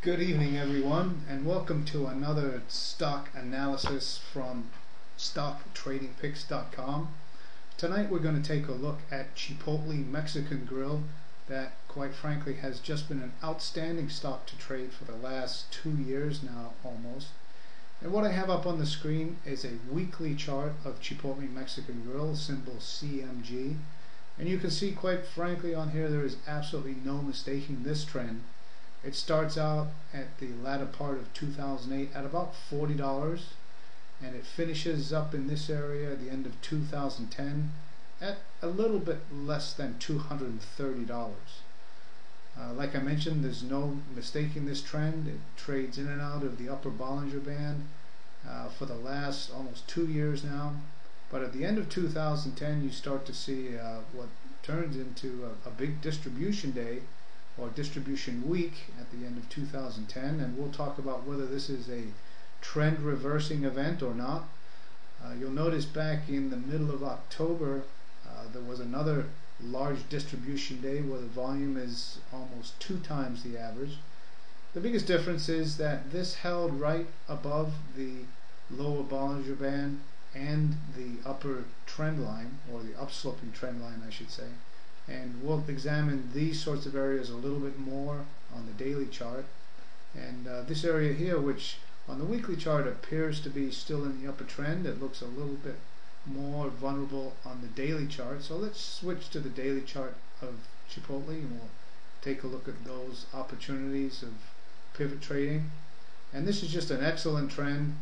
Good evening, everyone, and welcome to another stock analysis from stocktradingpicks.com. Tonight we're going to take a look at Chipotle Mexican Grill that, quite frankly, has just been an outstanding stock to trade for the last 2 years now almost. And what I have up on the screen is a weekly chart of Chipotle Mexican Grill, symbol CMG. And you can see, quite frankly, on here there is absolutely no mistaking this trend. It starts out at the latter part of 2008 at about $40, and it finishes up in this area at the end of 2010 at a little bit less than $230. Like I mentioned, there's no mistaking this trend. It trades in and out of the upper Bollinger Band for the last almost 2 years now. But at the end of 2010, you start to see what turns into a big distribution day, or distribution week at the end of 2010, and we'll talk about whether this is a trend reversing event or not. You'll notice back in the middle of October there was another large distribution day where the volume is almost 2 times the average. The biggest difference is that this held right above the lower Bollinger Band and the upper trend line, or the upsloping trend line I should say. And we'll examine these sorts of areas a little bit more on the daily chart. And this area here, which on the weekly chart appears to be still in the upper trend, it looks a little bit more vulnerable on the daily chart. So let's switch to the daily chart of Chipotle and we'll take a look at those opportunities of pivot trading. And this is just an excellent trend.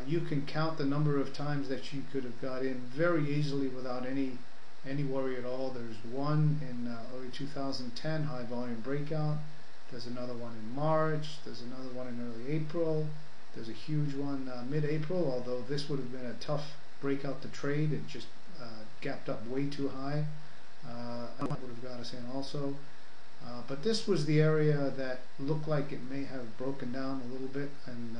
You can count the number of times that you could have got in very easily without any worry at all. There's one in early 2010, high volume breakout. There's another one in March. There's another one in early April. There's a huge one mid-April, although this would have been a tough breakout to trade. It just gapped up way too high. That would have got us in also. But this was the area that looked like it may have broken down a little bit, and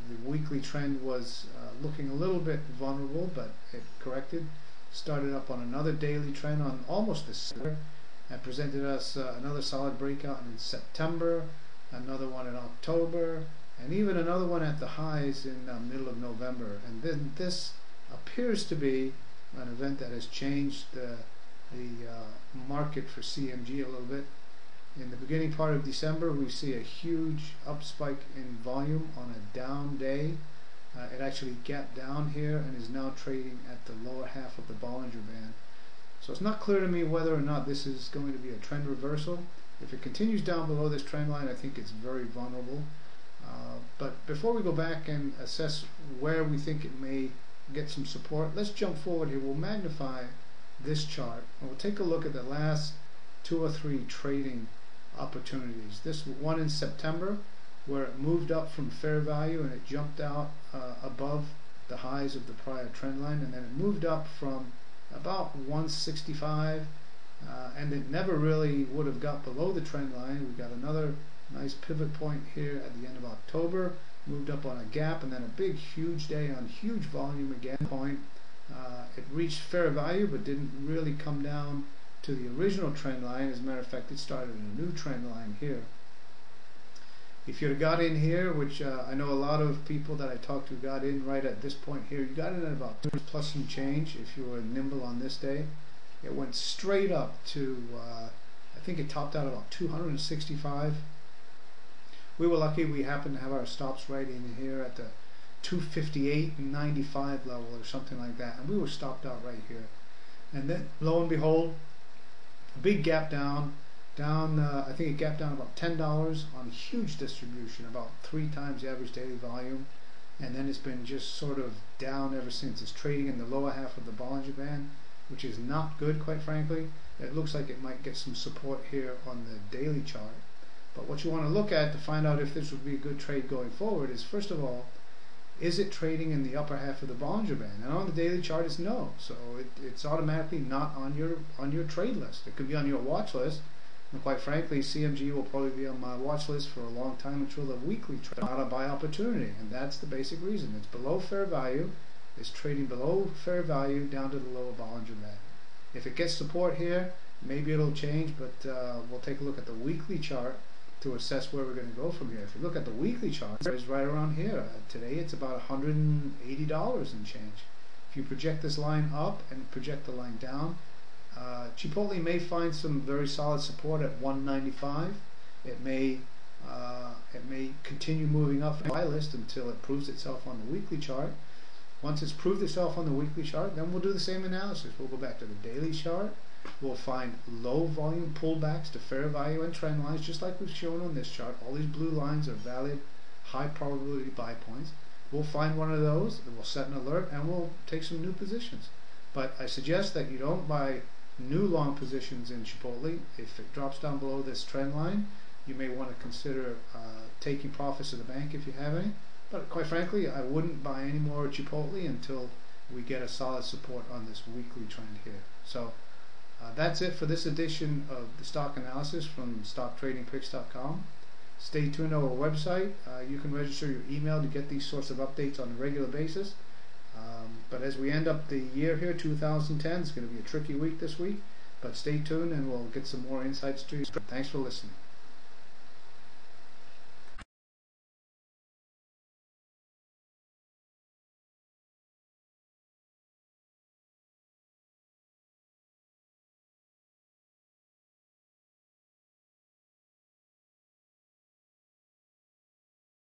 the weekly trend was looking a little bit vulnerable, but it corrected. Started up on another daily trend on almost the center and presented us another solid breakout in September, another one in October, and even another one at the highs in middle of November. And then this appears to be an event that has changed the market for CMG a little bit. In the beginning part of December, we see a huge up spike in volume on a down day. It actually gapped down here and is now trading at the lower half of the Bollinger Band. So it's not clear to me whether or not this is going to be a trend reversal. If it continues down below this trend line, I think it's very vulnerable. But before we go back and assess where we think it may get some support, let's jump forward here. We'll magnify this chart and we'll take a look at the last 2 or 3 trading opportunities. This one in September, where it moved up from fair value and it jumped out above the highs of the prior trend line, and then it moved up from about 165 and it never really would have got below the trend line. We got another nice pivot point here at the end of October, moved up on a gap, and then a big huge day on huge volume again point. It reached fair value but didn't really come down to the original trend line. As a matter of fact, it started a new trend line here. If you'd have got in here, which I know a lot of people that I talked to got in right at this point here, you got in at about 2 plus some change if you were nimble on this day. It went straight up to, I think it topped out about 265. We were lucky we happened to have our stops right in here at the 258.95 level or something like that, and we were stopped out right here. And then lo and behold, a big gap down. I think it gapped down about $10 on a huge distribution, about 3 times the average daily volume, and then it's been just sort of down ever since. It's trading in the lower half of the Bollinger Band, which is not good, quite frankly. It looks like it might get some support here on the daily chart. But what you want to look at to find out if this would be a good trade going forward is, first of all, is it trading in the upper half of the Bollinger Band? And on the daily chart it's no, so it's automatically not on your trade list. It could be on your watch list. And quite frankly, CMG will probably be on my watch list for a long time until the weekly trade, not a buy opportunity. And that's the basic reason. It's below fair value. It's trading below fair value down to the lower Bollinger Band. If it gets support here, maybe it'll change, but we'll take a look at the weekly chart to assess where we're going to go from here. If you look at the weekly chart, it's right around here. Today it's about $180 and change. If you project this line up and project the line down, Chipotle may find some very solid support at 195. It may continue moving up the buy list until it proves itself on the weekly chart. Once it's proved itself on the weekly chart, then we'll do the same analysis. We'll go back to the daily chart. We'll find low volume pullbacks to fair value and trend lines, just like we've shown on this chart. All these blue lines are valid, high probability buy points. We'll find one of those, and we'll set an alert, and we'll take some new positions. But I suggest that you don't buy new long positions in Chipotle. If it drops down below this trend line, you may want to consider taking profits to the bank if you have any. But quite frankly, I wouldn't buy any more Chipotle until we get a solid support on this weekly trend here. So that's it for this edition of the stock analysis from stocktradingpicks.com. Stay tuned to our website. You can register your email to get these sorts of updates on a regular basis. But as we end up the year here, 2010, it's going to be a tricky week this week. But stay tuned and we'll get some more insights to you. Thanks for listening.